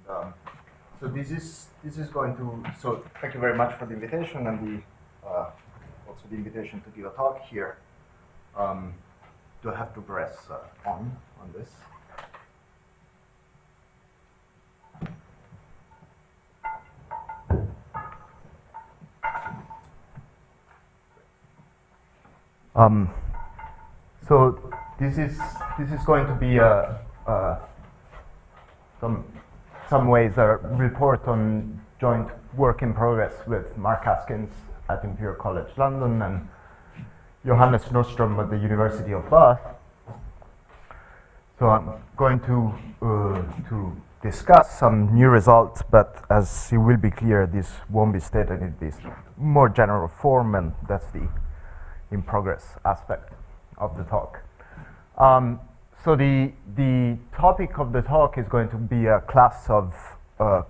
So this is going to. So thank you very much for the invitation and the also the invitation to give a talk here. Do I have to press on this? So this is going to be some ways a report on joint work in progress with Mark Haskins at Imperial College London and Johannes Nordström at the University of Bath. So I'm going to discuss some new results, but as it will be clear, this won't be stated in this more general form, and that's the in progress aspect of the talk. So the topic of the talk is going to be a class of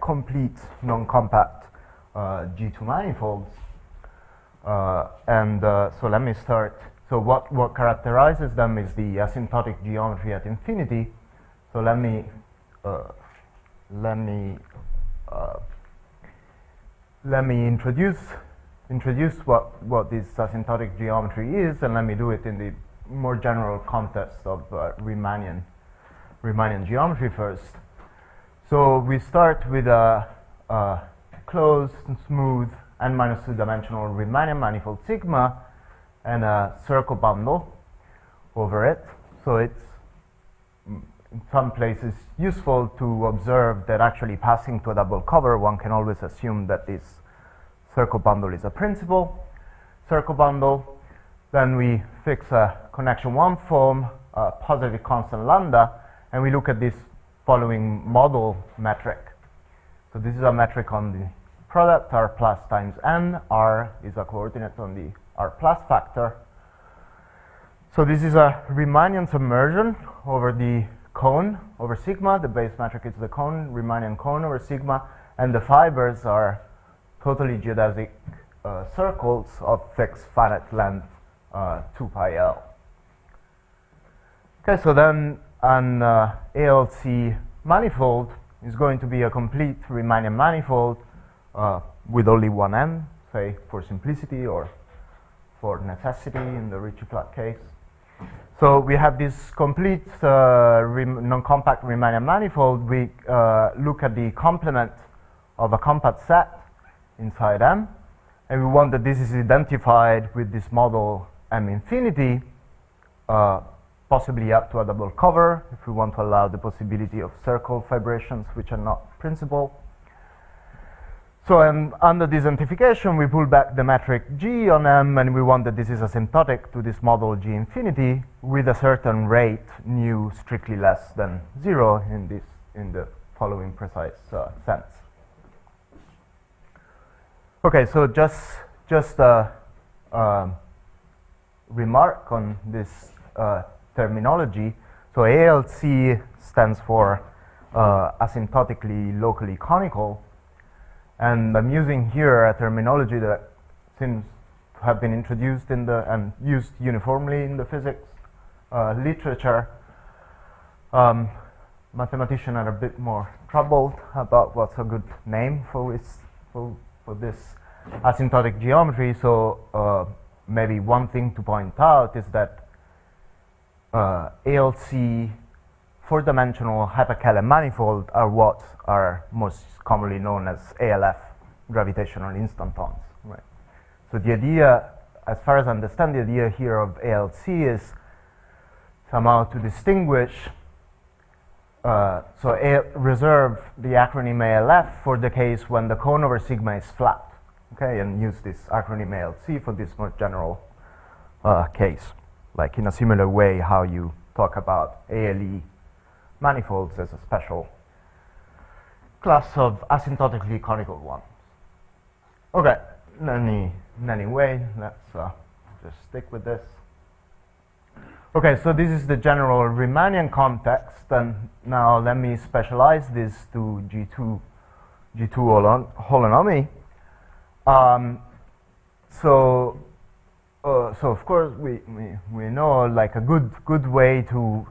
complete non-compact G2 manifolds. So let me start. So what characterizes them is the asymptotic geometry at infinity. So let me introduce what this asymptotic geometry is, and let me do it in the more general context of Riemannian geometry first. So we start with a closed, smooth, n-2 dimensional Riemannian manifold sigma and a circle bundle over it. So it's in some places useful to observe that actually passing to a double cover, one can always assume that this circle bundle is a principal circle bundle. Then we fix a connection 1 form, positive constant lambda, and we look at this following model metric. So this is a metric on the product, r plus times n. R is a coordinate on the r plus factor. So this is a Riemannian submersion over the cone over sigma. The base metric is the cone, Riemannian cone over sigma, and the fibers are totally geodesic circles of fixed finite length 2 pi L. Okay, so then an ALC manifold is going to be a complete Riemannian manifold with only one n, say for simplicity or for necessity in the Ricci flat case. So we have this complete non-compact Riemannian manifold. We look at the complement of a compact set inside M, and we want that this is identified with this model M infinity, possibly up to a double cover, if we want to allow the possibility of circle fibrations which are not principal. So under this identification, we pull back the metric G on M, and we want that this is asymptotic to this model G infinity with a certain rate nu strictly less than 0 in the following precise sense. Okay, so just a remark on this terminology. So ALC stands for asymptotically locally conical, and I'm using here a terminology that seems to have been introduced in the and used uniformly in the physics literature. Mathematicians are a bit more troubled about what's a good name for this asymptotic geometry. So maybe one thing to point out is that ALC four-dimensional hyperkähler manifold are what are most commonly known as ALF, gravitational instantons. Right. So the idea, as far as I understand, the idea here of ALC is somehow to distinguish. Reserve the acronym ALF for the case when the cone over sigma is flat. Okay, and use this acronym ALC for this more general case, like in a similar way how you talk about ALE manifolds as a special class of asymptotically conical ones. Okay, anyway, let's just stick with this. Okay, so this is the general Riemannian context, and now let me specialize this to G2 holonomy. So of course we know like a good way to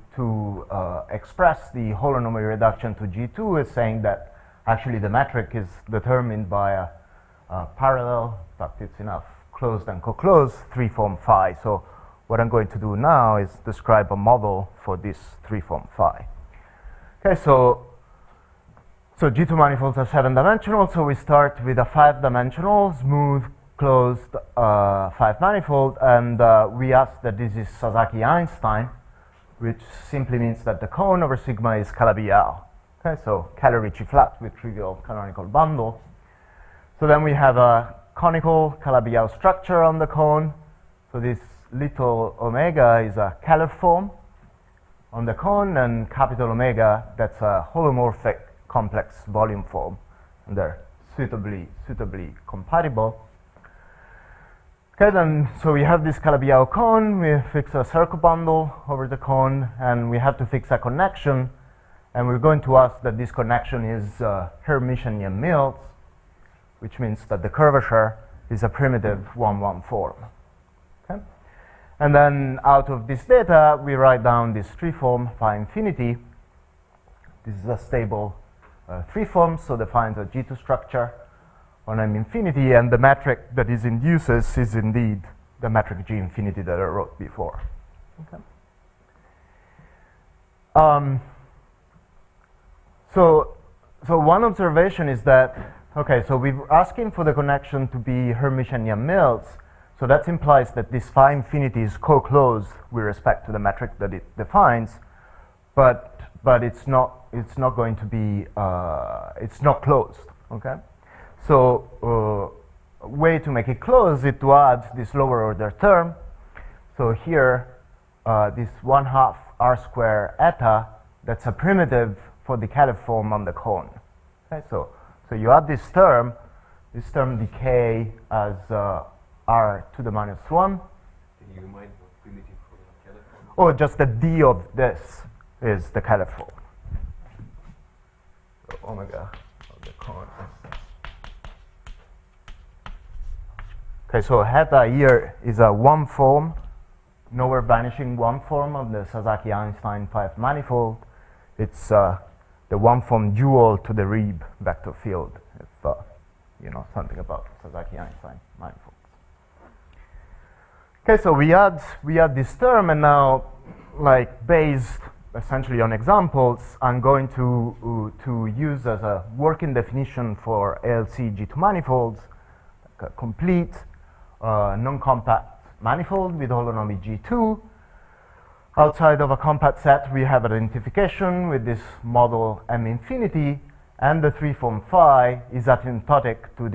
express the holonomy reduction to G2 is saying that Actually, the metric is determined by a parallel, in fact, it's enough, closed and co-closed, 3-form phi. So what I'm going to do now is describe a model for this 3-form phi. Okay, so G2 manifolds are 7-dimensional, so we start with a 5-dimensional, smooth, closed 5-manifold, and we ask that this is Sasaki-Einstein, which simply means that the cone over sigma is Calabi-Yau. Okay, so Calle-Ricci flat with trivial canonical bundle. So then we have a conical Calabi-Yau structure on the cone. So this little omega is a Keller form on the cone, and capital omega, that's a holomorphic complex volume form, and they're suitably compatible. Okay, then, so we have this Calabi-Yau cone, we fix a circle bundle over the cone, and we have to fix a connection, and we're going to ask that this connection is Hermitian Mills, which means that the curvature is a primitive 1-1 form. Okay? And then out of this data, we write down this 3-form phi infinity. This is a stable 3-form, so defines a G2 structure on M infinity, and the metric that is induces is indeed the metric G infinity that I wrote before. Okay. So one observation is that, okay, so we're asking for the connection to be Hermitian Mills, so that implies that this phi infinity is co-closed with respect to the metric that it defines, but it's not going to be it's not closed. Okay. So a way to make it close is to add this lower order term. So here, this 1/2 r square eta, that's a primitive for the Keller form on the cone. Okay, so you add this term decay as r to the -1. Can you remind what primitive for the Keller form? Oh, just the d of this is the Keller form. So omega of the cone. Okay, so eta here is a 1 form, nowhere vanishing 1 form of the Sasaki-Einstein 5 manifold. It's the 1 form dual to the Reeb vector field, if you know something about Sasaki-Einstein manifolds. Okay, so we add this term, and now, like based essentially on examples, I'm going to use as a working definition for ALC G2 manifolds, like a complete non-compact manifold with holonomy G2. Outside of a compact set, we have identification with this model M infinity, and the 3-form phi is asymptotic to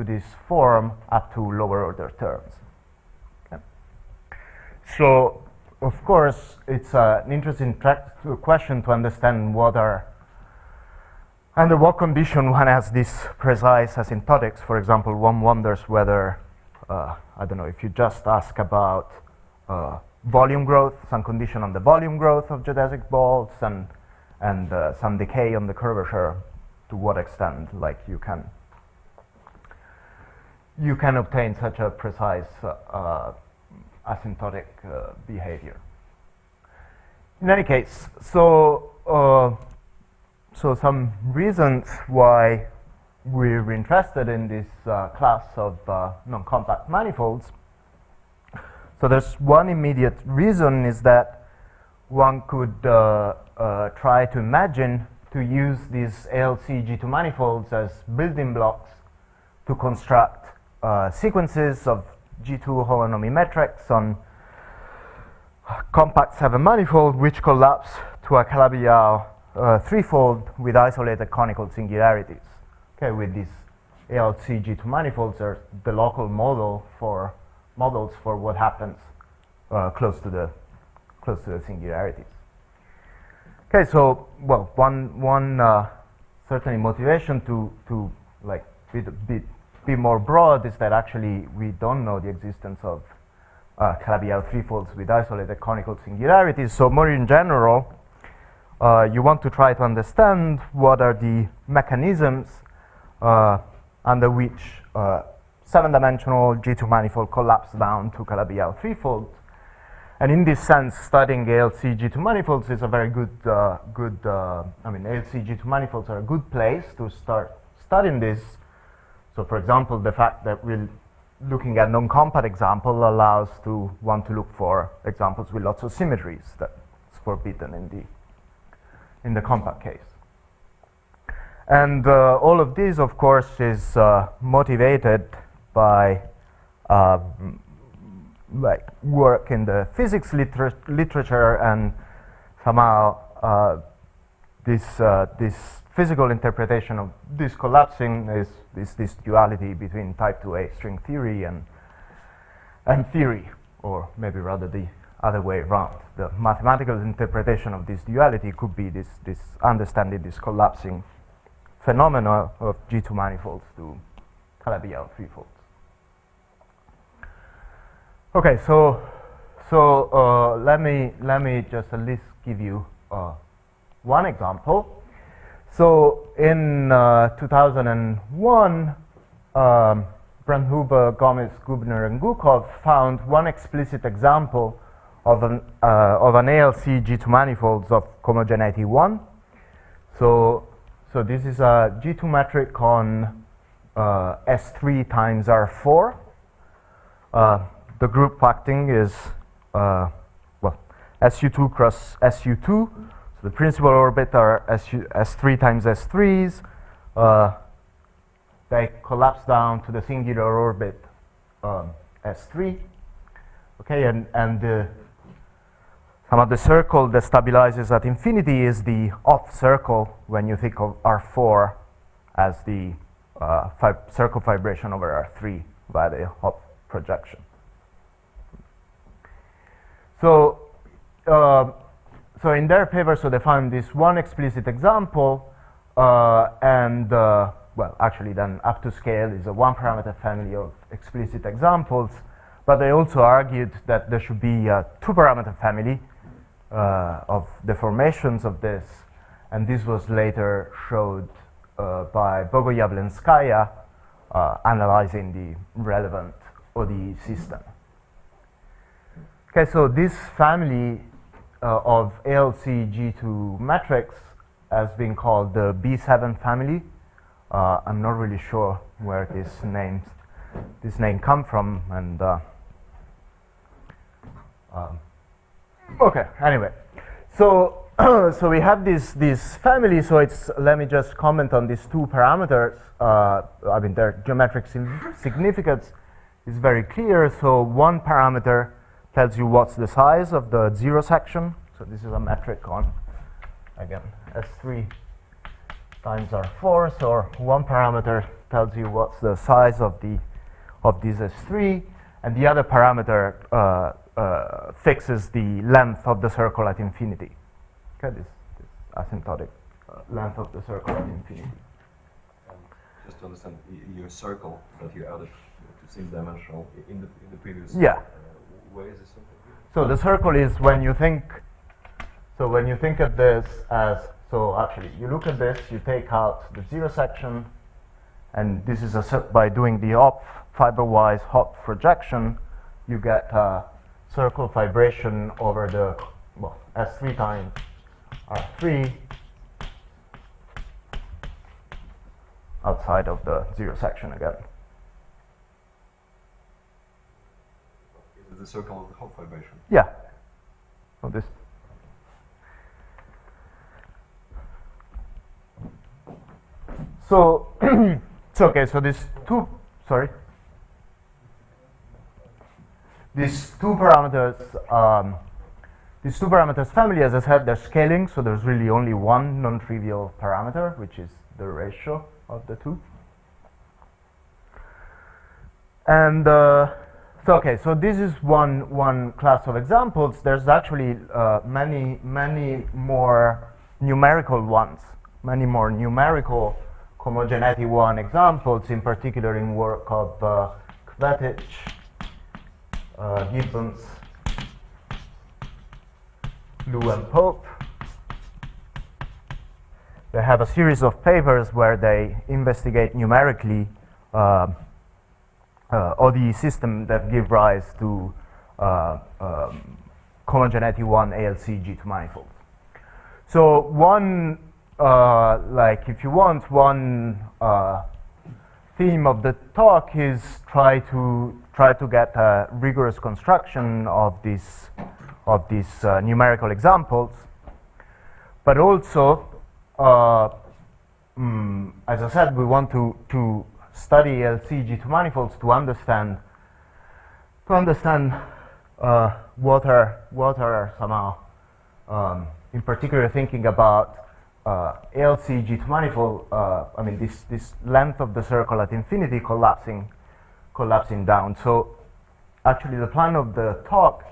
this form up to lower order terms. Okay. So, of course, it's an interesting question to understand under what condition one has these precise asymptotics. For example, one wonders whether I don't know, if you just ask about volume growth, some condition on the volume growth of geodesic balls, and some decay on the curvature, to what extent, like you can obtain such a precise asymptotic behavior. In any case, so some reasons why we're interested in this class of non-compact manifolds. So there's one immediate reason, is that one could try to imagine to use these ALC G2 manifolds as building blocks to construct sequences of G2 holonomy metrics on compact 7 manifold, which collapse to a Calabi-Yau 3-fold with isolated conical singularities. Okay, with these ALC G2 manifolds are the local models for what happens close to the singularities. Okay, so well, one certainly motivation to like be more broad is that actually we don't know the existence of Calabi-Yau 3-folds with isolated conical singularities. So more in general, you want to try to understand what are the mechanisms under which 7-dimensional G2 manifold collapse down to Calabi-Yau 3-fold. And in this sense, studying ALC G2 manifolds is a very good, I mean, ALC G2 manifolds are a good place to start studying this. So for example, the fact that we're looking at non-compact example allows to want to look for examples with lots of symmetries. That's forbidden in the compact case. And all of this, of course, is motivated by like work in the physics literature, and somehow this physical interpretation of this collapsing is this duality between type 2A string theory and theory, or maybe rather the other way around. The mathematical interpretation of this duality could be this understanding this collapsing phenomena of G2 manifolds to Calabi-Yau threefolds. Okay, so let me just at least give you one example. So in 2001, Brandhuber, Gomez, Gubner, and Gukov found one explicit example of an ALC G2 manifolds of homogeneity 1. So this is a G2 metric on S3 times R4. The group acting is well, SU2 cross SU2. So the principal orbit are S3 times S3s. They collapse down to the singular orbit S3. Okay, and some of the circle that stabilizes at infinity is the off circle when you think of R4 as the circle fibration over R3 via the Hopf projection. So in their paper, so they found this one explicit example, and well, actually then up to scale is a one-parameter family of explicit examples, but they also argued that there should be a two-parameter family of deformations of this, and this was later showed by Bogoyavlenskaya analyzing the relevant ODE system. Okay, so this family of ALC G2 metrics has been called the B7 family. I'm not really sure where this name come from, and okay. Anyway, so so we have this family. So it's, let me just comment on these two parameters. I mean, their geometric significance is very clear. So one parameter tells you what's the size of the zero section. So this is a metric on, again, S3 times R4. So one parameter tells you what's the size of this S3, and the other parameter fixes the length of the circle at infinity. Okay, this asymptotic length of the circle at infinity. Just to understand, your circle that you added to single dimensional in the previous. Yeah. Where is this circle? So the circle is when you think. So when you think of this as, so actually you look at this, you take out the zero section, and this is by doing the Hopf fiber-wise Hopf projection, you get a circle fibration over the, well, S3 times R3 outside of the zero section again. Is it the circle of the Hopf fibration? Yeah. So this. So, okay, so these two parameters family, as I said, they're scaling, so there's really only one non-trivial parameter, which is the ratio of the two. And so okay, so this is one class of examples. There's actually many more numerical ones, many more numerical homogeneity 1 examples, in particular in work of Kvetic, Gibbons, Liu, and Pope. They have a series of papers where they investigate numerically ODE systems that give rise to homogeneity 1 ALC G2 manifolds. So one, like if you want, one theme of the talk is try to get a rigorous construction of these numerical examples, but also, as I said, we want to study ALC G2 manifolds to understand what are somehow, in particular, thinking about ALC G2 manifold. I mean, this length of the circle at infinity collapsing down. So, actually, the plan of the talk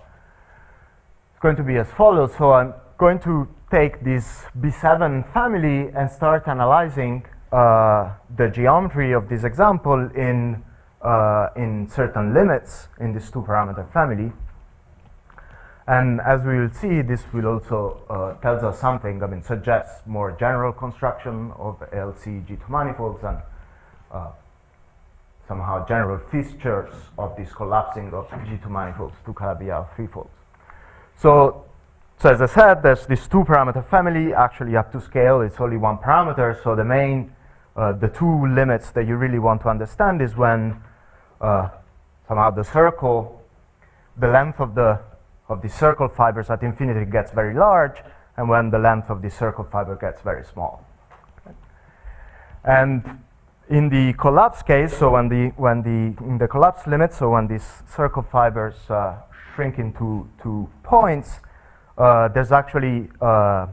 is going to be as follows. So, I'm going to take this B7 family and start analyzing the geometry of this example in certain limits in this two-parameter family. And as we will see, this will also tells us something, I mean, suggests more general construction of ALC G2 manifolds and somehow general features of this collapsing of G2 manifolds to Calabi-Yau threefolds. So as I said, there's this two-parameter family. Actually, up to scale, it's only one parameter. So the main, the two limits that you really want to understand is when somehow the circle, the length of the circle fibers at infinity gets very large, and when the length of the circle fiber gets very small. Okay. And in the collapse case, so in the collapse limit, so when these circle fibers shrink into 2 points, there's actually a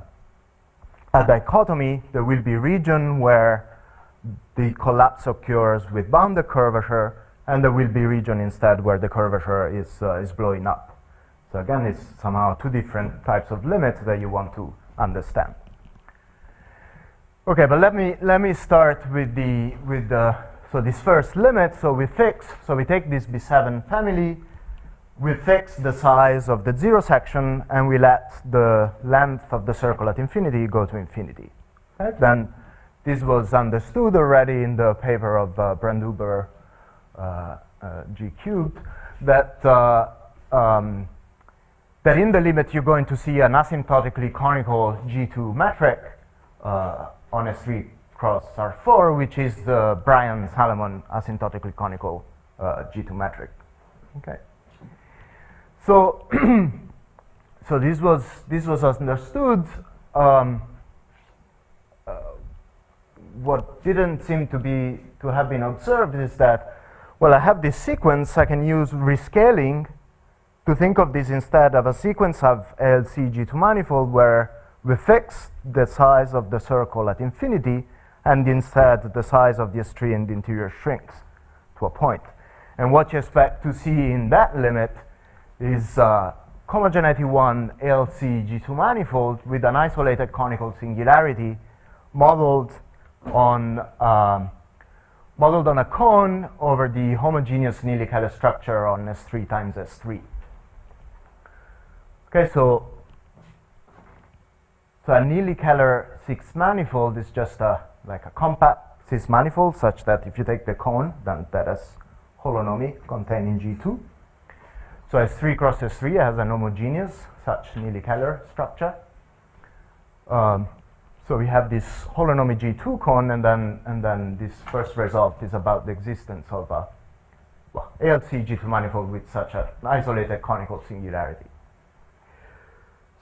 dichotomy. There will be a region where the collapse occurs with bounded curvature, and there will be a region instead where the curvature is blowing up. So again, it's somehow two different types of limits that you want to understand. Okay, but let me start with so this first limit. So we take this B7 family, we fix the size of the zero section, and we let the length of the circle at infinity go to infinity. Right? Then this was understood already in the paper of Brandhuber G cubed that in the limit you're going to see an asymptotically conical G2 metric on S3 cross R4, which is the Bryan-Salomon asymptotically conical G2 metric. Okay. So, so this was understood. What didn't seem to have been observed is that, well, I have this sequence. I can use rescaling to think of this instead of a sequence of ALC G2 manifold where we fix the size of the circle at infinity, and instead the size of the S3 in the interior shrinks to a point. And what you expect to see in that limit is homogeneity 1 ALC G2 manifold with an isolated conical singularity modeled on a cone over the homogeneous Neely-Keller structure on S3 times S3. Okay, so a Neely-Keller 6 manifold is just like a compact cis manifold, such that if you take the cone, then that has holonomy containing G2. So S3 cross S3 has an homogeneous such Neely-Keller structure. So we have this holonomy G2 cone, and then this first result is about the existence of a ALC G2 manifold with such an isolated conical singularity.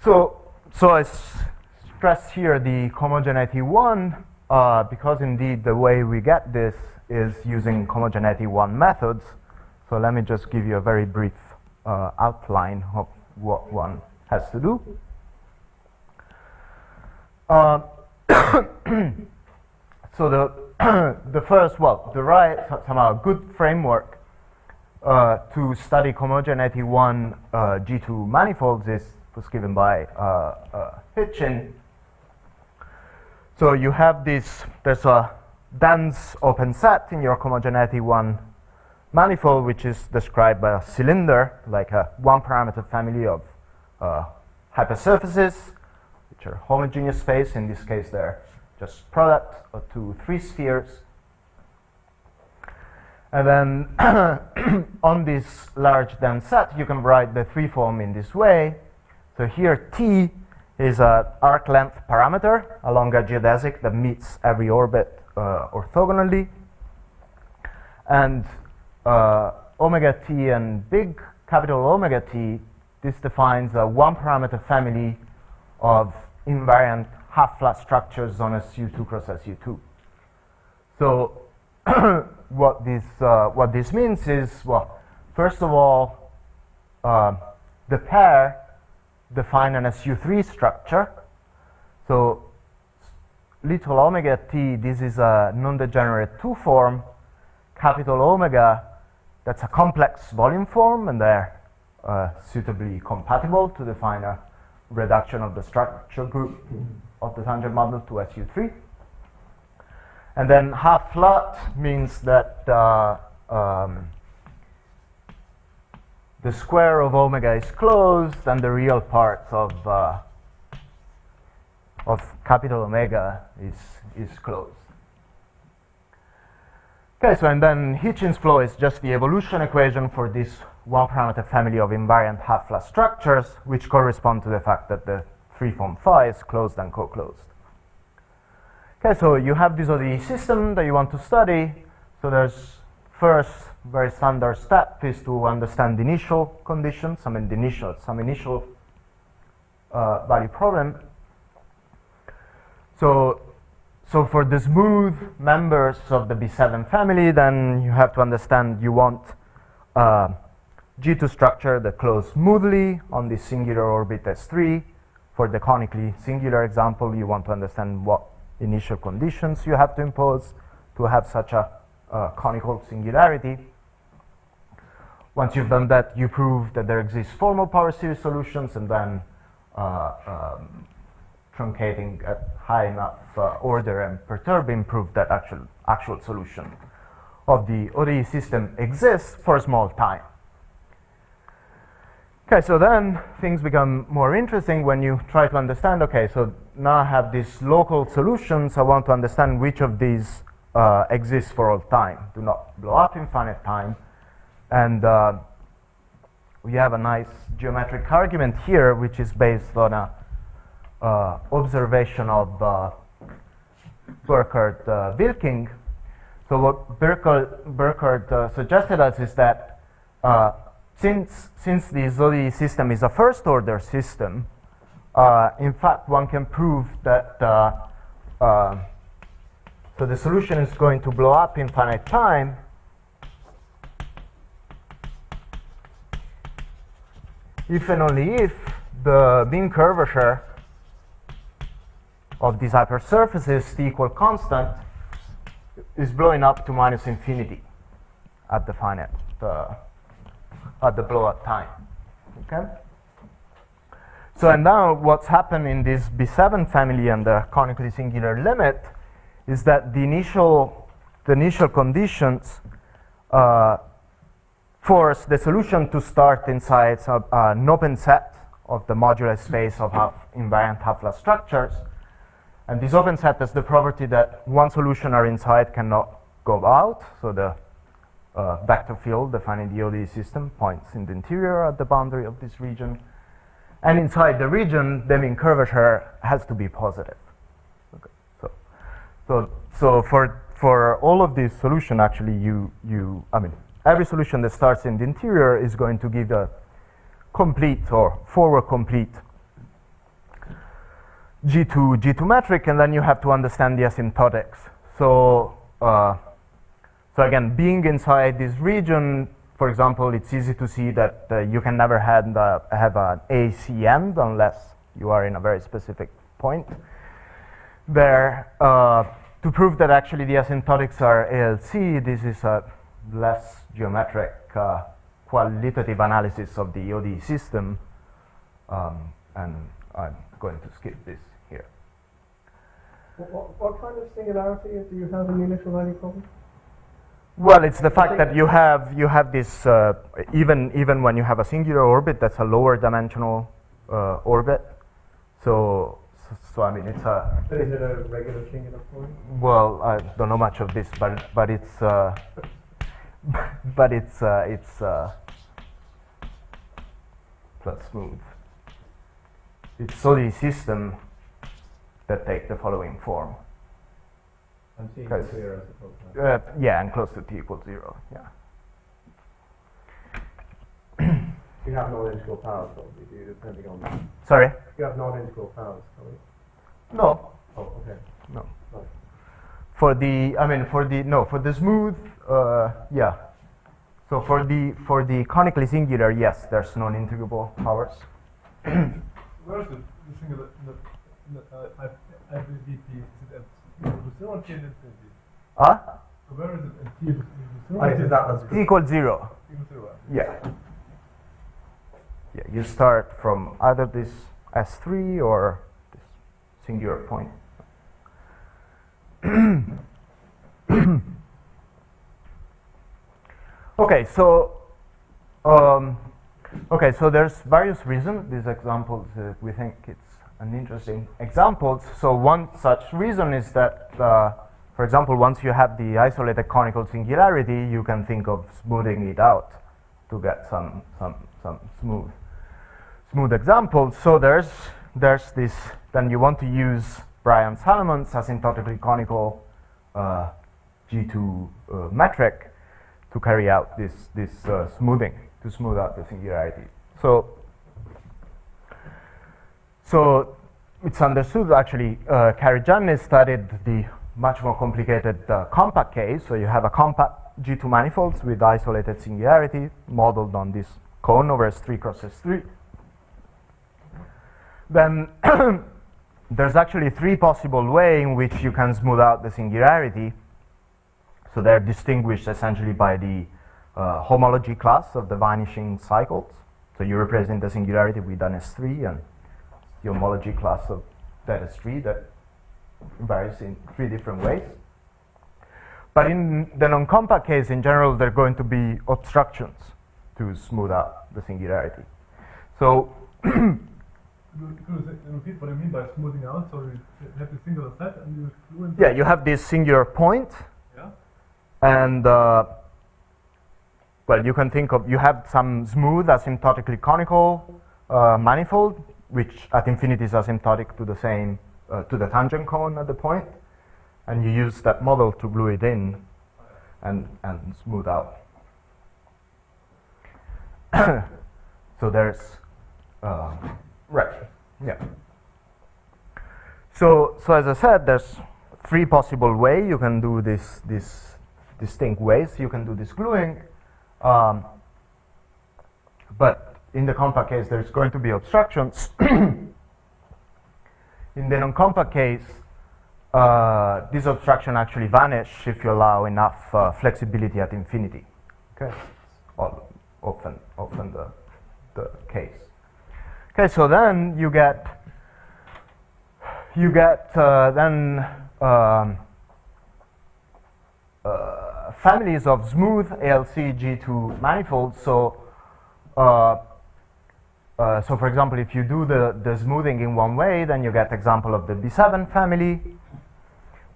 So I stress here the homogeneity 1 because indeed the way we get this is using homogeneity 1 methods. So let me just give you a very brief outline of what one has to do. So the first, the right, somehow a good framework to study homogeneity 1 G2 manifolds was given by Hitchin. So you have there's a dense open set in your homogeneity 1 manifold, which is described by a cylinder, like a one-parameter family of hypersurfaces, which are homogeneous space. In this case, they're just product of 2 3 spheres. And then on this large dense set, you can write the 3 form in this way. So here T is an arc length parameter along a geodesic that meets every orbit orthogonally. And omega T and big capital omega T, this defines a one parameter family of invariant half-flat structures on SU2 cross SU2. So what this means is, well, first of all, the pair define an SU3 structure. So little omega T, this is a non-degenerate 2 form. Capital omega, that's a complex volume form, and they're suitably compatible to define a reduction of the structure group of the tangent model to SU3. And then half flat means that the square of omega is closed and the real part of capital omega is closed. Okay, so and then Hitchins flow is just the evolution equation for this one parameter family of invariant half-flat structures, which correspond to the fact that the free-form phi is closed and co-closed. Okay, so you have this ODE system that you want to study. So there's first very standard step is to understand the initial conditions, some initial value problem. So for the smooth members of the B7 family, then you have to understand you want G2 structure that close smoothly on the singular orbit S3. For the conically singular example, you want to understand what initial conditions you have to impose to have such a conical singularity. Once you've done that, you prove that there exists formal power series solutions, and then truncating at high enough order and perturbing prove that actual solution of the ODE system exists for a small time. Okay, so then things become more interesting when you try to understand, okay, so now I have these local solutions, I want to understand which of these exists for all time, do not blow up in finite time. And we have a nice geometric argument here, which is based on a observation of Burkhardt-Wilking. So what Burkhardt suggested us is that since the ODE system is a first order system, in fact one can prove that so the solution is going to blow up in finite time if and only if the mean curvature of these hypersurfaces, T equal constant, is blowing up to minus infinity at the finite at the blow up time. Okay. So and now what's happened in this B7 family and the conically singular limit is that the initial conditions force the solution to start inside an open set of the modular space of invariant half-flat structures. And this open set has the property that one solution are inside cannot go out. So the vector field defining the ODE system points in the interior at the boundary of this region. And inside the region, the mean curvature has to be positive. Okay. So for all of these solutions, actually, every solution that starts in the interior is going to give a complete or forward complete G2 metric, and then you have to understand the asymptotics. So so again, being inside this region, for example, it's easy to see that you can never have an AC end unless you are in a very specific point. There, to prove that actually the asymptotics are ALC, this is a less geometric qualitative analysis of the ODE system, and I'm going to skip this here. What kind of singularity do you have in the initial value problem? Well, it's the fact that you have this even when you have a singular orbit, that's a lower dimensional orbit. So I mean it's a. But is it a regular singular point? Well, I don't know much of this, but it's plus smooth. it's only system that take the following form. And C Because- equals 0 as opposed to Yeah, and close to t equals 0. Yeah. you have non-integral powers, probably, do you, depending on... Sorry. You have non-integral powers, probably. No. Oh, okay. No. Right. For the, I mean, for the smooth, yeah. So for the conically singular, yes, there's non-integrable powers. Where is the singular IVP? Is it at 0 or t and infinity? So where is it at t equals 0? I did that one. T equals 0. Equals 0. Yeah. Yeah, you start from either this S3 or this singular point. Okay, so there's various reasons. These examples, we think it's an interesting examples. So one such reason is that, for example, once you have the isolated conical singularity, you can think of smoothing it out to get some smooth examples. So there's this. Then you want to use Bryan-Salomon's asymptotically conical G2 metric to carry out this smoothing, to smooth out the singularity. So it's understood actually. Karajannis studied the much more complicated compact case. So you have a compact G2 manifolds with isolated singularity modeled on this cone over S3 cross S3. Then there's actually three possible ways in which you can smooth out the singularity. So they're distinguished essentially by the homology class of the vanishing cycles. So you represent the singularity with an S3 and the homology class of that S3 that varies in three different ways. But in the non-compact case, in general, there are going to be obstructions to smooth out the singularity. So Could you repeat what I mean by smoothing out? So you have the singular set and you fluent. yeah, you have this singular point, Yeah. and well, you can think of, you have some smooth asymptotically conical manifold, which at infinity is asymptotic to the same, to the tangent cone at the point, and you use that model to glue it in and smooth out. So there's, right, yeah. So as I said, there's three possible ways you can do this distinct ways you can do this gluing. But in the compact case, there's going to be obstructions. In the non-compact case, this obstruction actually vanish if you allow enough flexibility at infinity. Okay, often the case. Okay, so then you get then families of smooth ALC G2 manifolds. So for example, if you do the smoothing in one way, then you get example of the B7 family.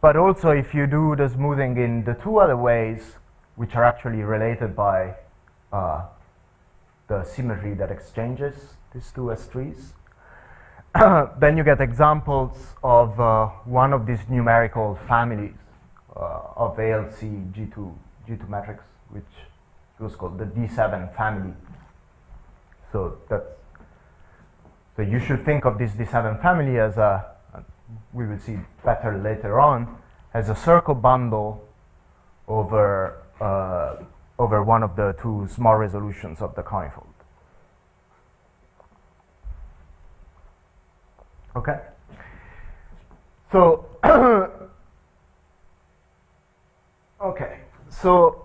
But also if you do the smoothing in the two other ways, which are actually related by the symmetry that exchanges these two S3s, then you get examples of one of these numerical families of ALC G2 matrix, which was called the D7 family. So you should think of this D7 family as we will see better later on, as a circle bundle over one of the two small resolutions of the conifold. Okay. So okay. So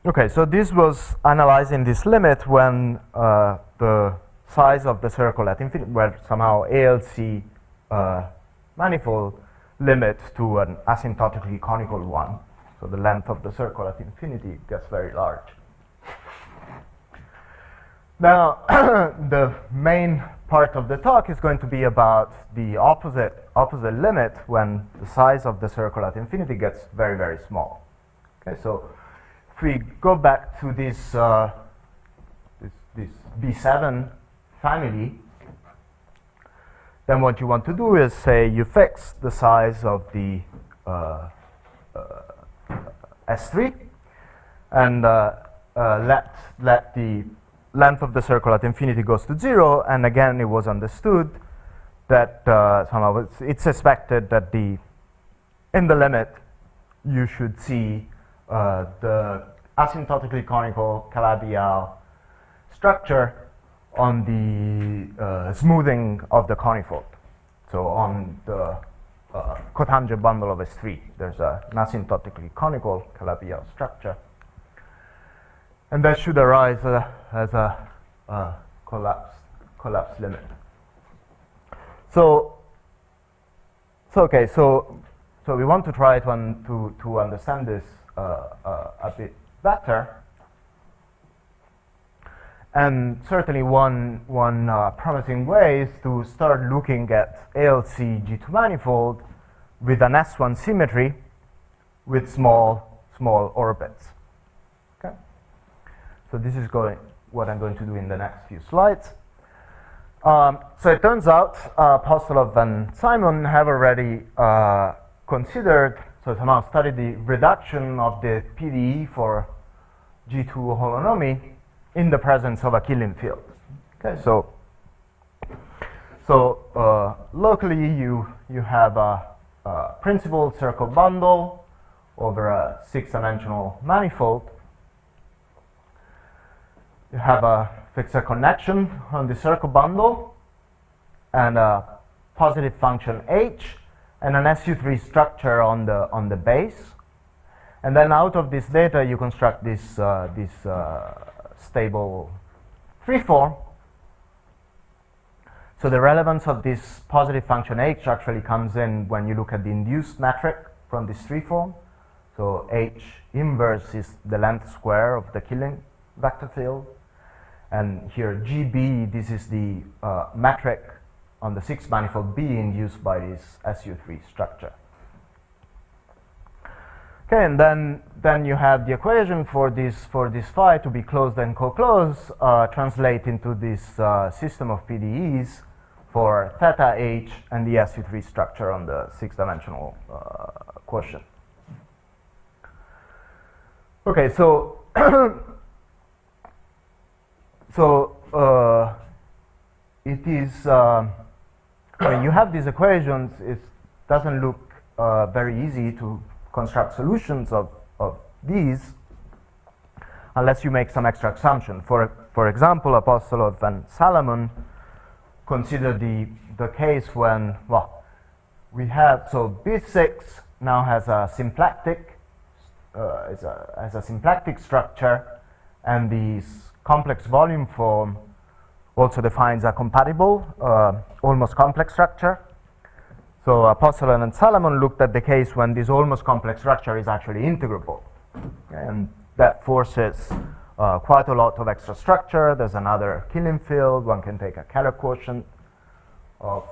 okay. So this was analyzing this limit when the size of the circle at infinity, well, somehow ALC manifold limit to an asymptotically conical one. So the length of the circle at infinity gets very large. Now, the main part of the talk is going to be about the opposite limit when the size of the circle at infinity gets very, very small. Okay, so if we go back to this this B7 family, then what you want to do is say you fix the size of the S3 and let the length of the circle at infinity goes to 0, and again it was understood that somehow it's expected that in the limit you should see the asymptotically conical Calabi-Yau structure on the smoothing of the conifold. So on the cotangent bundle of S3, there's an asymptotically conical Calabi-Yau structure. And that should arise as a collapse limit. So we want to try to understand this a bit better. And certainly one promising way is to start looking at ALC G2 manifold with an S1 symmetry with small orbits. Okay. So this is what I'm going to do in the next few slides. So it turns out Postolov and Simon have already considered, so somehow studied the reduction of the PDE for G2 holonomy in the presence of a Killing field. Okay, so locally you have a principal circle bundle over a 6-dimensional manifold. You have a fixed connection on the circle bundle and a positive function h and an SU3 structure on the base. And then out of this data you construct this stable freeform. So the relevance of this positive function h actually comes in when you look at the induced metric from this freeform. So h inverse is the length square of the Killing vector field. And here GB, this is the metric on the 6 manifold B induced by this SU3 structure. Okay, and then you have the equation for this phi to be closed and co-closed translate into this system of PDEs for theta h and the SU3 structure on the 6-dimensional quotient. Okay, so it is when you have these equations, it doesn't look very easy to construct solutions of these unless you make some extra assumption. For example, Postolov and Salomon consider the case when, well, we have, so B6 now has a symplectic has a symplectic structure, and this complex volume form also defines a compatible almost complex structure. So Postolov and Salomon looked at the case when this almost complex structure is actually integrable, and that forces quite a lot of extra structure. There's another Killing field. One can take a Keller quotient of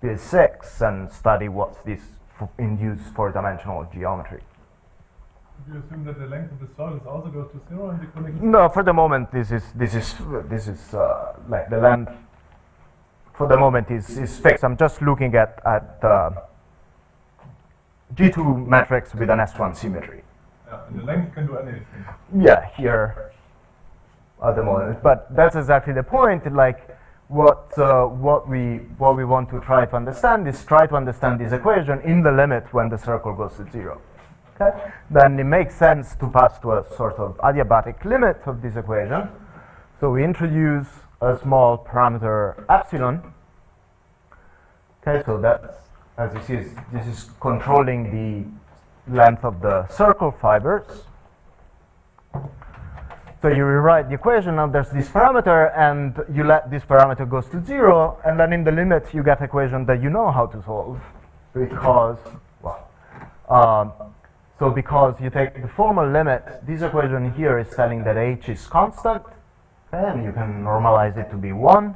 B6 and study what's this induced 4-dimensional geometry. Do you assume that the length of the circle also goes to 0 and the connection? No, for the moment this is like the length. For the moment is fixed. I'm just looking at G2 matrix with an S1 symmetry. Yeah, and the length can do anything. Yeah, here at the moment. But that's exactly the point. Like what we want to try to understand is this equation in the limit when the circle goes to 0. Okay? Then it makes sense to pass to a sort of adiabatic limit of this equation. So we introduce a small parameter epsilon. Okay, so that's, as you see, this is controlling the length of the circle fibers. So you rewrite the equation. Now there's this parameter, and you let this parameter goes to 0, and then in the limit you get equation that you know how to solve, because, well, so because you take the formal limit, this equation here is telling that h is constant, okay, and you can normalize it to be 1.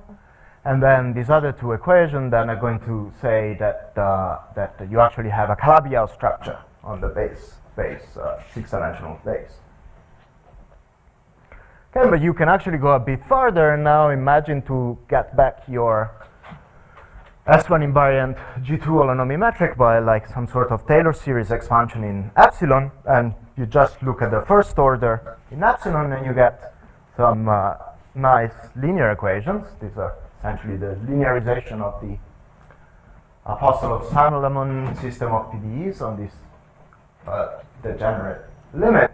And then these other two equations then are going to say that that you actually have a Calabi-Yau structure on the base 6-dimensional base. Okay, but you can actually go a bit further and now imagine to get back your S1 invariant G2 holonomy metric by like some sort of Taylor series expansion in epsilon, and you just look at the first order in epsilon and you get some nice linear equations. These are essentially the linearization of the Apostle of Saint-Lemon system of PDEs on this degenerate limit.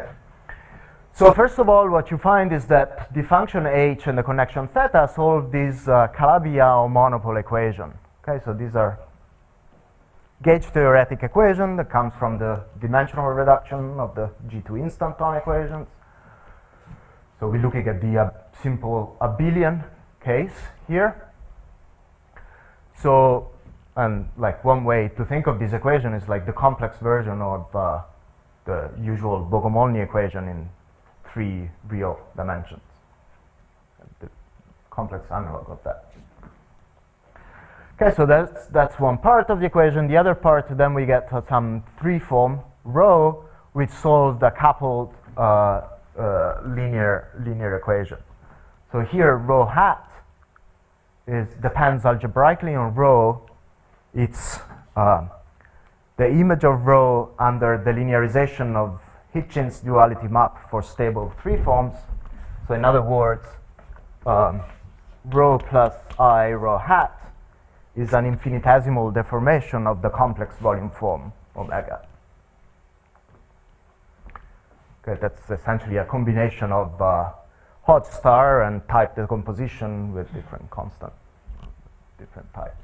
So first of all, what you find is that the function h and the connection theta solve this Calabi-Yau monopole equation. Okay, so these are gauge theoretic equation that comes from the dimensional reduction of the G2 instanton equations. So we're looking at the simple abelian case here. So, and like one way to think of this equation is like the complex version of the usual Bogomolny equation in 3 real dimensions. The complex analog of that. Okay, so that's one part of the equation. The other part, then we get some 3-form rho, which solves the coupled linear equation. So here, rho hat depends algebraically on rho. It's the image of rho under the linearization of Hitchin's duality map for stable 3 forms. So in other words, rho plus I rho hat is an infinitesimal deformation of the complex volume form omega. Okay, that's essentially a combination of Hodge star and type decomposition with different constant, different types.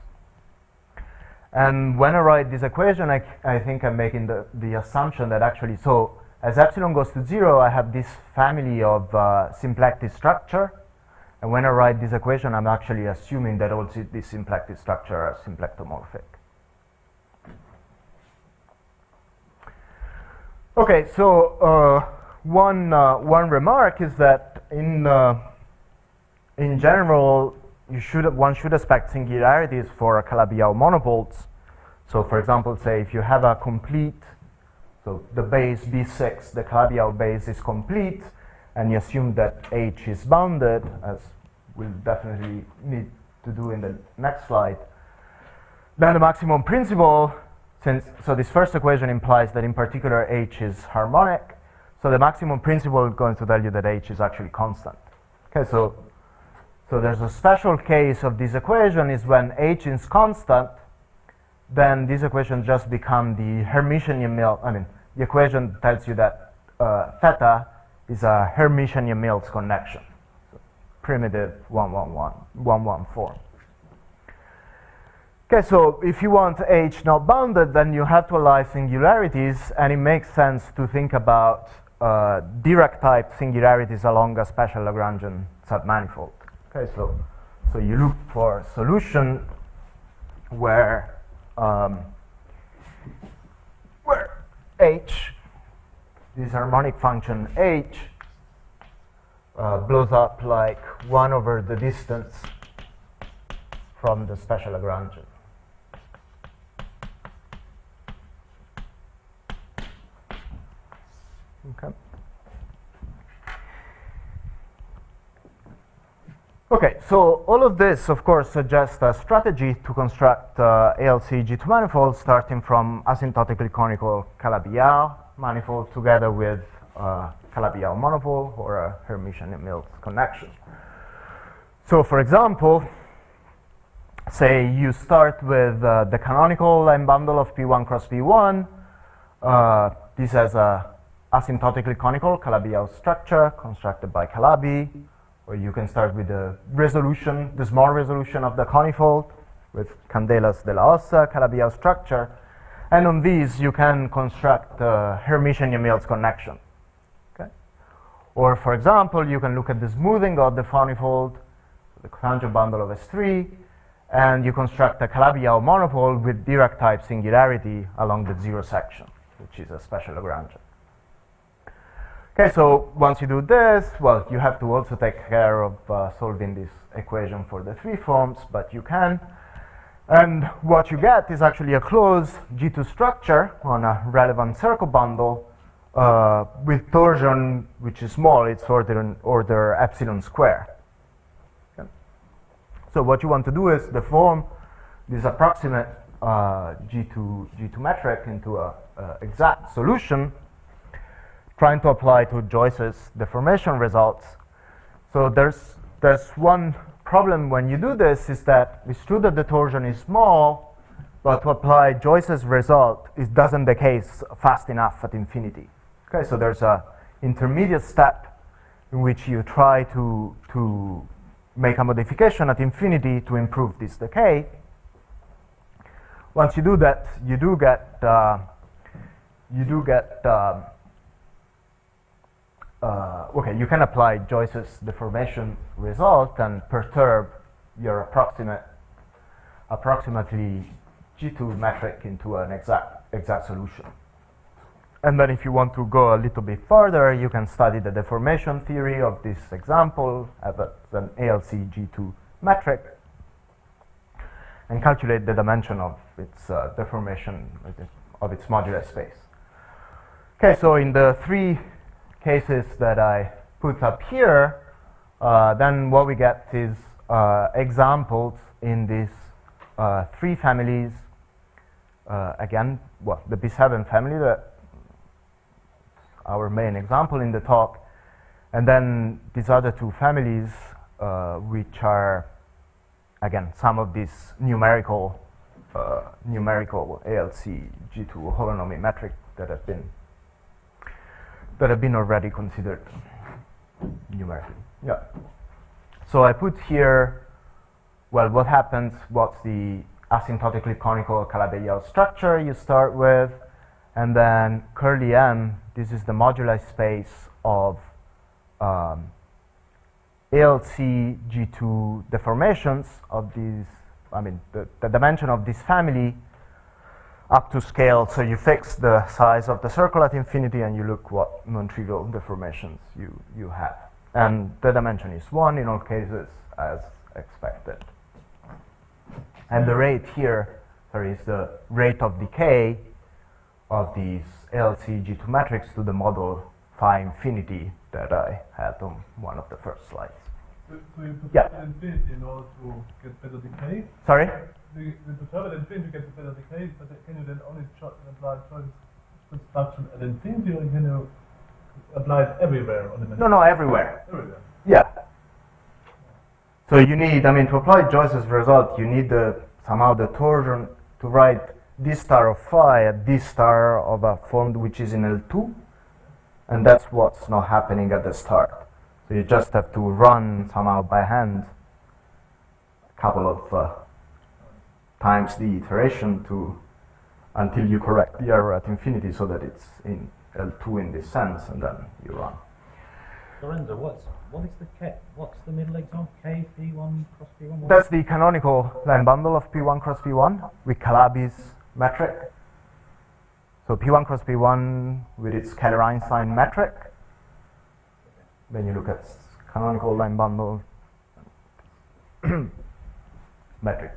And when I write this equation, I think I'm making the assumption that actually, so as epsilon goes to 0, I have this family of symplectic structure. And when I write this equation, I'm actually assuming that all these symplectic structure are symplectomorphic. Okay, so one remark is that in general, one should expect singularities for Calabi-Yau monopoles. So for example, say if you have a complete, so the base B6, the Calabi-Yau base is complete, and you assume that H is bounded, as we'll definitely need to do in the next slide, then the maximum principle, so this first equation implies that in particular H is harmonic, so the maximum principle is going to tell you that H is actually constant. Okay, so there's a special case of this equation is when H is constant, then this equation just becomes the Hermitian-Mills, the equation tells you that theta is a Hermitian-Mills connection. So primitive 1-1 form. Okay, so if you want H not bounded, then you have to allow singularities, and it makes sense to think about Dirac type singularities along a special Lagrangian submanifold. Okay, so you look for a solution where H, this harmonic function H, blows up like 1 over the distance from the special Lagrangian. Okay. Okay, so all of this, of course, suggests a strategy to construct ALC G2 manifolds starting from asymptotically conical Calabi-Yau manifold together with Calabi-Yau monopole or a Hermitian-Mills connection. So, for example, say you start with the canonical line bundle of P1 cross P1. This has a asymptotically conical Calabi-Yau structure constructed by Calabi. Or you can start with the resolution, the small resolution of the conifold with Candelas de la Ossa, Calabi-Yau structure. And on these, you can construct a Hermitian-Mills connection. Okay? Or for example, you can look at the smoothing of the conifold, the conjugate bundle of S3, and you construct a Calabi-Yau monopole with Dirac type singularity along the 0 section, which is a special Lagrangian. Okay, so once you do this, well, you have to also take care of solving this equation for the 3 forms, but you can. And what you get is actually a closed G2 structure on a relevant circle bundle with torsion, which is small, it's order epsilon square. Okay. So what you want to do is deform this approximate G2 metric into a exact solution, trying to apply to Joyce's deformation results. So there's one problem when you do this, is that it's true that the torsion is small, but to apply Joyce's result, it doesn't decay fast enough at infinity. Okay, so there's a intermediate step in which you try to make a modification at infinity to improve this decay. Once you do that, you do get okay, you can apply Joyce's deformation result and perturb your approximately G2 metric into an exact solution. And then if you want to go a little bit further, you can study the deformation theory of this example as an ALC G2 metric and calculate the dimension of its deformation of its modulus space. Okay, so in the three cases that I put up here, then what we get is examples in these three families. Again, well, the B7 family, our main example in the talk, and then these other two families, which are, again, some of these numerical ALC G2 holonomy metric that have been already considered numerically. Yeah. So I put here, well, what happens, what's the asymptotically conical Calabi-Yau structure you start with, and then curly M, this is the moduli space of ALC G2 deformations of these, I mean, the dimension of this family up to scale. So you fix the size of the circle at infinity and you look what non-trivial deformations you have. And the dimension is 1 in all cases as expected. And the rate here, sorry, is the rate of decay of these ALC G2 matrix to the model phi infinity that I had on one of the first slides. So you Yeah. perturb infinity in order to get better decay? Sorry? You perturb infinity to get better decay, but can you then only apply Joyce's construction at infinity, or can you apply it everywhere on the metric? No, everywhere. Everywhere. Yeah. So you need, I mean, to apply Joyce's result, you need somehow the torsion to write d star of phi at d star of a form which is in L2, and that's what's not happening at the start. So you just have to run somehow by hand a couple of times the iteration until you correct the error at infinity so that it's in L2 in this sense, and then you run. Lorenzo, what's the middle example? K P1 cross P1? That's the canonical line bundle of P1 cross P1 with Calabi's metric. So P1 cross P1 with its Keller-Einstein metric. Then you look at canonical line bundle metric.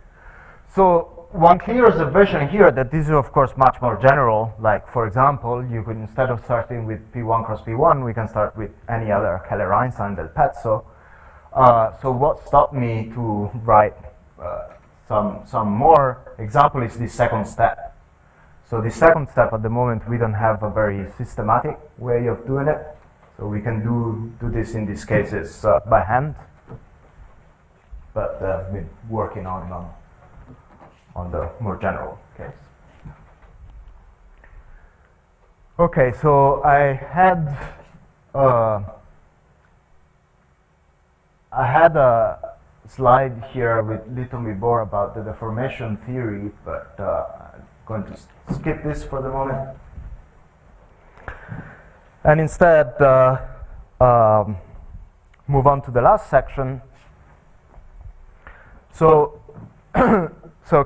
So one clear observation here that this is of course much more general. Like for example, you could, instead of starting with P1 cross P1, we can start with any other Keller-Einstein del Pezzo. So what stopped me to write some more example is the second step. So the second step at the moment we don't have a very systematic way of doing it. So we can do this in these cases by hand, but I've been working on the more general case. Okay, so I had a slide here with little bit more about the deformation theory, but I'm going to skip this for the moment. And instead move on to the last section. So, so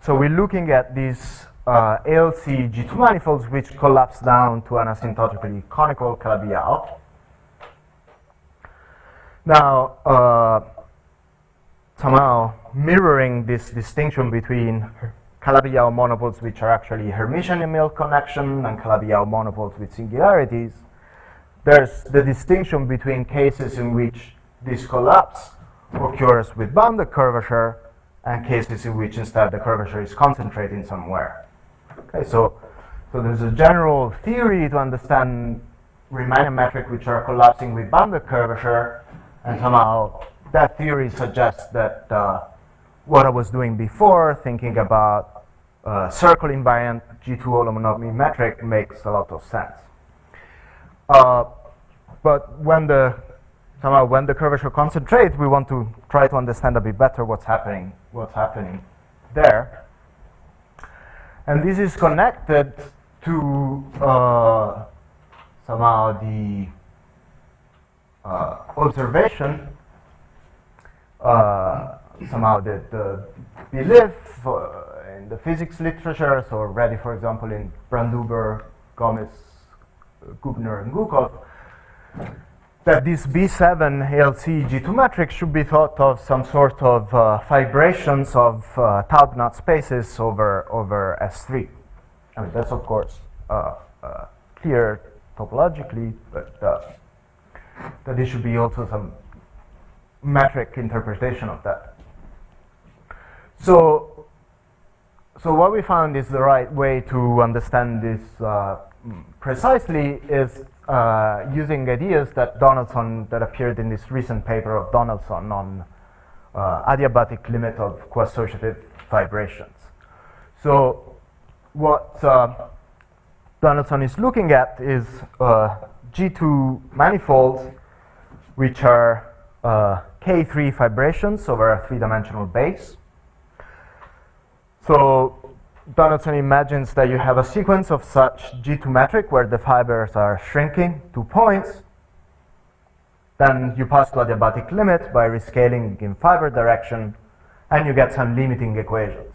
we're looking at these ALC G2 manifolds which collapse down to an asymptotically conical Calabi-Yau. Now, somehow mirroring this distinction between Calabi-Yau monopoles which are actually Hermitian-Emil connection and Calabi-Yau monopoles with singularities, there's the distinction between cases in which this collapse occurs with bounded curvature and cases in which instead the curvature is concentrating somewhere. Okay, so there's a general theory to understand Riemannian metric which are collapsing with bounded curvature, and somehow that theory suggests that what I was doing before, thinking about circle invariant G2 holonomy metric, makes a lot of sense. But when the curvature concentrates, we want to try to understand a bit better what's happening there. And this is connected to somehow the observation, somehow the belief in the physics literature, so already, for example, in Branduber, Gomez, Gubner, and Gukov, that this B7 ALC G2 matrix should be thought of some sort of fibrations of Taub-Knot spaces over S3. I mean, that's of course clear topologically, but that there should be also some metric interpretation of that. So what we found is the right way to understand this precisely is using ideas that appeared in this recent paper of Donaldson on adiabatic limit of coassociative fibrations. So what Donaldson is looking at is G2 manifolds which are K3 fibrations over a three-dimensional base. So Donaldson imagines that you have a sequence of such G2 metric where the fibers are shrinking to points. Then you pass to adiabatic limit by rescaling in fiber direction, and you get some limiting equations,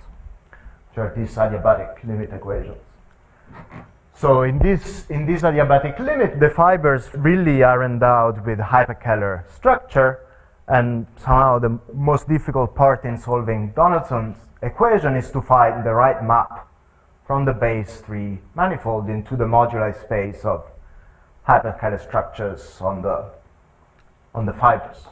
which are these adiabatic limit equations. So in this adiabatic limit, the fibers really are endowed with hyperkähler structure, and somehow the most difficult part in solving Donaldson's equation is to find the right map from the base 3 manifold into the moduli space of hyperkähler structures on the fibers.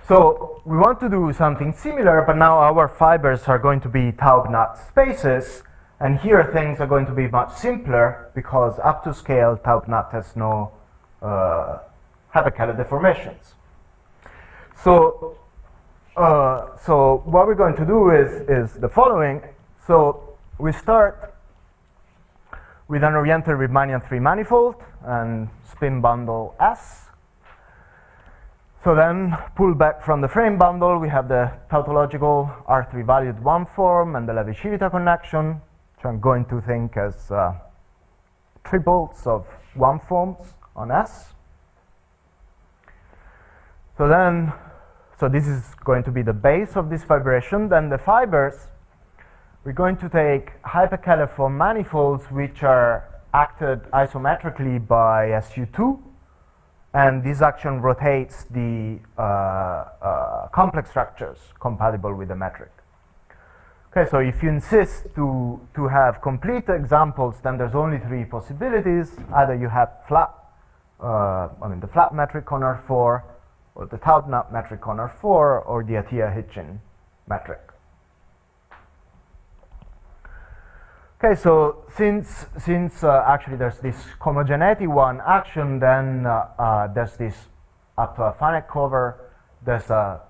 So we want to do something similar, but now our fibers are going to be Taub-Knot spaces, and here things are going to be much simpler because up to scale Taub-Knot has no hyperkähler deformations. So what we're going to do is the following. So we start with an oriented Riemannian 3 manifold and spin bundle S. So then pull back from the frame bundle, we have the tautological R3 valued 1 form and the Levi-Civita connection, which I'm going to think as triples of 1 forms on S. So this is going to be the base of this fibration. Then the fibers, we're going to take hyperkähler form manifolds which are acted isometrically by SU2, and this action rotates the complex structures compatible with the metric. Okay, so if you insist to have complete examples, then there's only 3 possibilities. Either you have flat, the flat metric on R4, or the Taub-Knot metric on R4, or the Atiyah-Hitchin metric. Okay, so since actually there's this homogeneity one action, then there's this up to a finite cover, there's a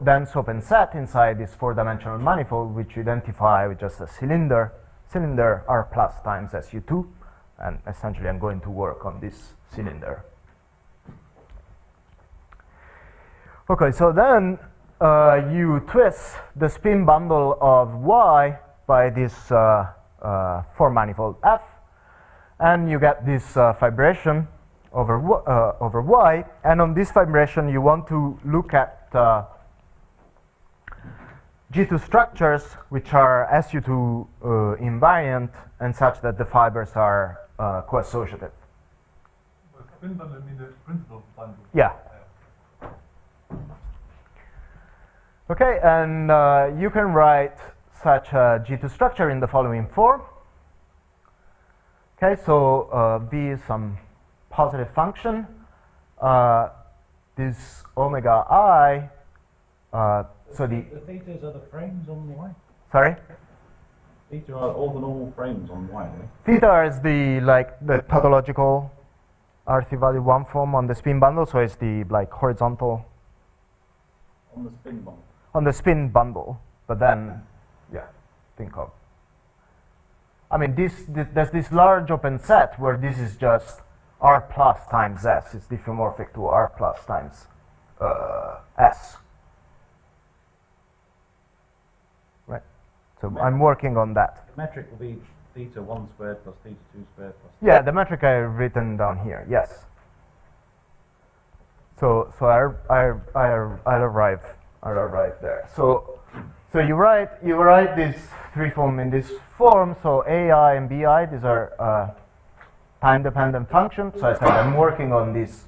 dense open set inside this 4-dimensional manifold, which you identify with just a cylinder R plus times SU2, and essentially I'm going to work on this cylinder. Okay, so then you twist the spin bundle of Y by this 4-manifold F, and you get this fibration over Y, and on this fibration you want to look at G2 structures which are SU2 invariant and such that the fibers are coassociative. Spin bundle means the principal bundle. Yeah. Okay, and you can write such a G2 structure in the following form. Okay, so V is some positive function. This omega I, so the thetas are the frames on the Y? sorry? Theta are all the normal frames on Y, right? Theta is the tautological RC value 1 form on the spin bundle, so it's the horizontal On the spin bond. on the spin bundle. But then, yeah, think of. I mean, there's this large open set where this is just R plus times S. It's diffeomorphic to R plus times S. Right. So I'm working on that. The metric will be theta 1 squared plus theta 2 squared plus. Yeah, the metric I've written down here. Yes. So I'll arrive there. So you write this three form in this form. So AI and BI, these are time-dependent functions. So I said I'm working on this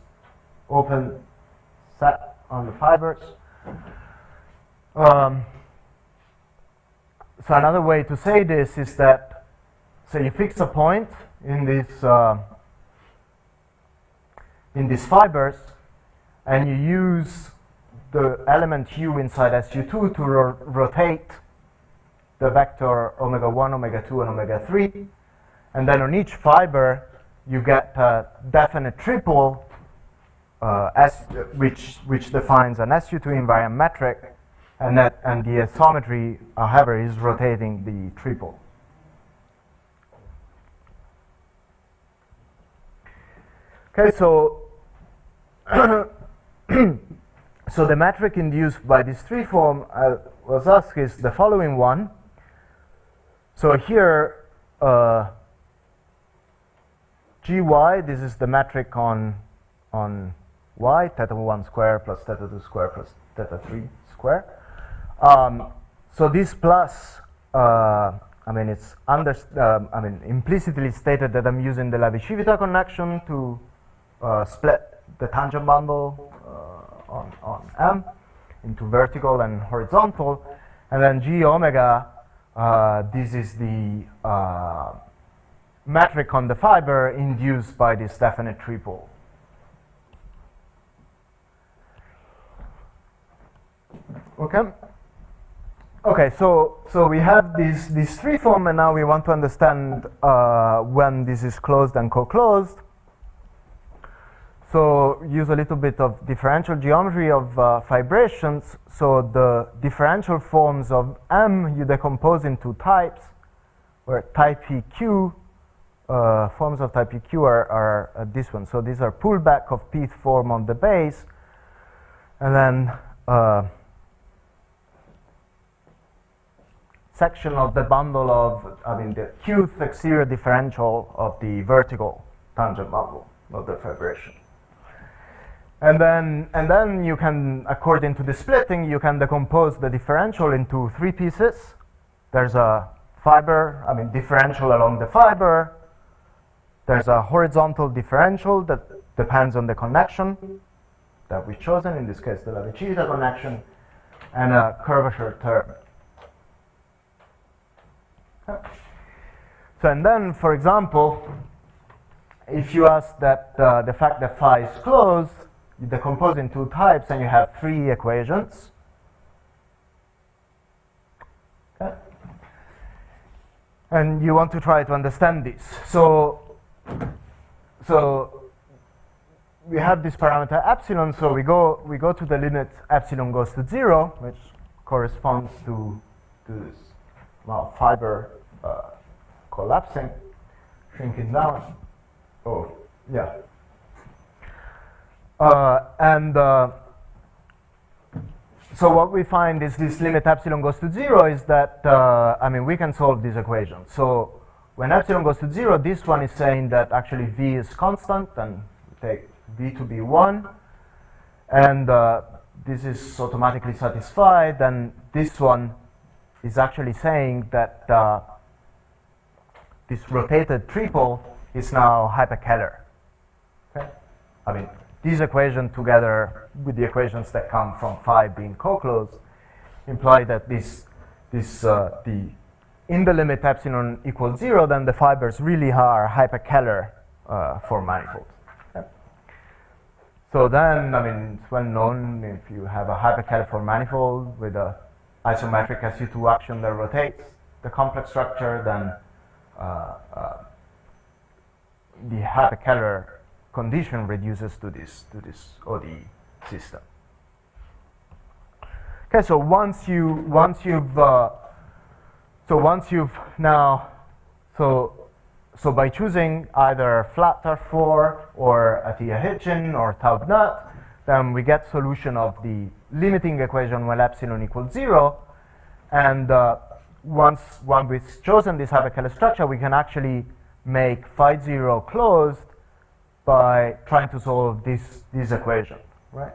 open set on the fibers. So another way to say this is that, so you fix a point in these fibers, and you use the element u inside SU2 to rotate the vector omega 1, omega 2, and omega 3. And then on each fiber, you get a definite triple, which defines an SU2 invariant metric, and the isometry, however, is rotating the triple. Okay, so so the metric induced by this three form I was asked is the following one. So here, GY, this is the metric on Y, theta 1 square plus theta 2 square plus theta 3 square. So this plus, I mean, it's implicitly stated that I'm using the Calabi-Yau connection to split the tangent bundle on M into vertical and horizontal, and then G omega, this is the metric on the fiber induced by this definite triple. Okay. Okay, so we have this three form, and now we want to understand when this is closed and co-closed. So use a little bit of differential geometry of fibrations. So the differential forms of M you decompose into types, where type PQ, forms of type PQ are this one. So these are pullback of Pth form on the base, and then section of the bundle of, the qth exterior differential of the vertical tangent bundle of the fibration. And then you can, according to the splitting, you can decompose the differential into three pieces. There's a fiber, differential along the fiber. There's a horizontal differential that depends on the connection that we've chosen, in this case the Calabi-Yau connection, and a curvature term. Okay. So, and then, for example, if you ask that the fact that phi is closed, you decompose in two types and you have three equations. Okay. And you want to try to understand this. So we have this parameter epsilon, so we go to the limit epsilon goes to 0, which corresponds to this fiber collapsing, shrinking down. Oh, yeah. So what we find is this limit epsilon goes to 0 is that, we can solve this equation. So when epsilon goes to 0, this one is saying that actually V is constant, and we take V to be 1. And this is automatically satisfied, and this one is actually saying that this rotated triple is now hyperkähler. Okay? These equations together with the equations that come from phi being co-closed imply that this in the limit epsilon equals 0, then the fibers really are hyperkähler for manifolds. Okay. So then, I mean, it's well known if you have a hyperkähler for manifold with a isometric SU2 action that rotates the complex structure, then the hyperkähler condition reduces to this ODE system. Okay, so once you've by choosing either flat R4 or Atiyah Hitchin or Taub-Nutt, then we get solution of the limiting equation when epsilon equals 0, and once we've chosen this hyperkähler structure, we can actually make phi 0 closed by trying to solve this equation, right?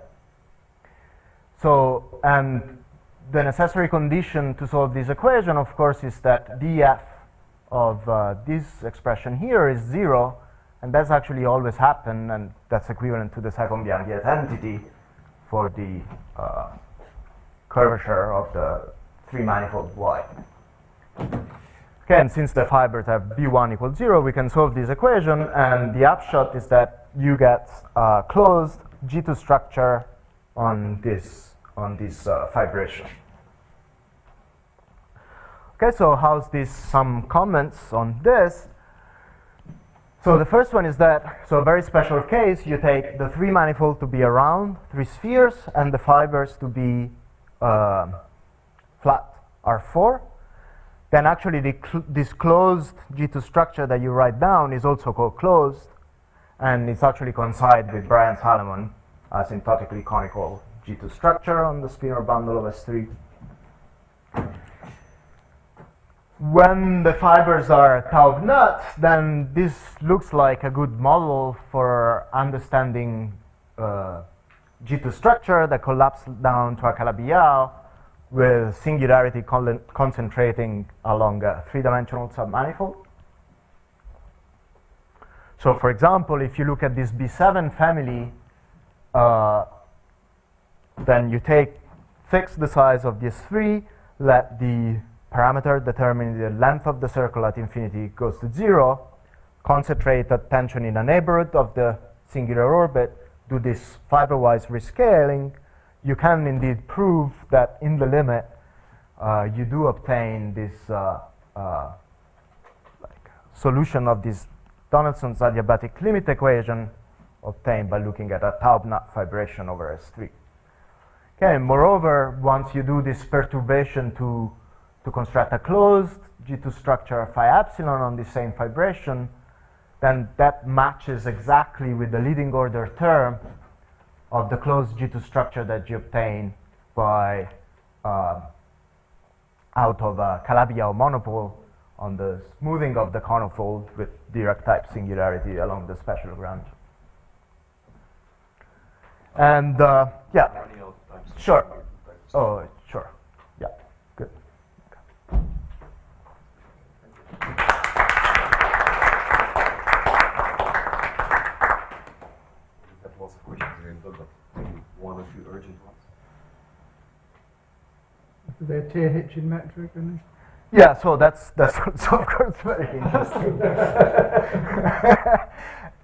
So, and the necessary condition to solve this equation, of course, is that df of this expression here is 0, and that's actually always happened, and that's equivalent to the second Bianchi identity for the curvature of the 3 manifold Y. Okay, and since the fibers have B1 equals 0, we can solve this equation, and the upshot is that you get a closed G2 structure on this fibration. Okay, so how's this? Some comments on this. So the first one is that, so a very special case, you take the 3 manifold to be around 3 spheres and the fibers to be flat R4. Then actually this closed G2 structure that you write down is also called closed, and it's actually coincide with Brian-Salomon asymptotically conical G2 structure on the spinor bundle of S3. When the fibers are Taub-Nutt, then this looks like a good model for understanding G2 structure that collapses down to a Calabi-Yau with singularity concentrating along a 3-dimensional submanifold. So for example, if you look at this B7 family, then you fix the size of this 3, let the parameter determining the length of the circle at infinity goes to 0, concentrate attention in a neighborhood of the singular orbit, do this fiber-wise rescaling, you can indeed prove that in the limit you do obtain this solution of this Donaldson's adiabatic limit equation obtained by looking at a Taub-Nutt fibration over S3. Okay, and moreover, once you do this perturbation to construct a closed G2 structure phi epsilon on the same fibration, then that matches exactly with the leading order term of the closed G2 structure that you obtain by out of a Calabi-Yau monopole on the smoothing of the conifold with Dirac type singularity along the special Lagrange. And yeah, sure. Oh, sure. Yeah, good. That was a question, but maybe one or two urgent ones. Is there a tier Hitchin metric in this? Yeah, so that's also of course very interesting.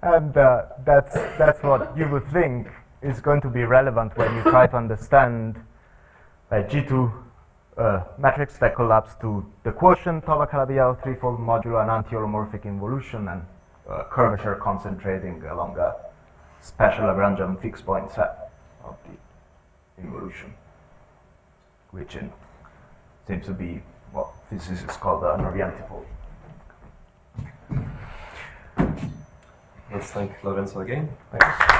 And that's what you would think is going to be relevant when you try to understand G2 metrics that collapse to the quotient of a Calabi-Yau threefold modulo and anti-holomorphic involution and curvature concentrating along a special Lagrangian fixed point set of the involution, which seems to be what physicists call the Norrientifold. Let's thank Lorenzo again. Thanks.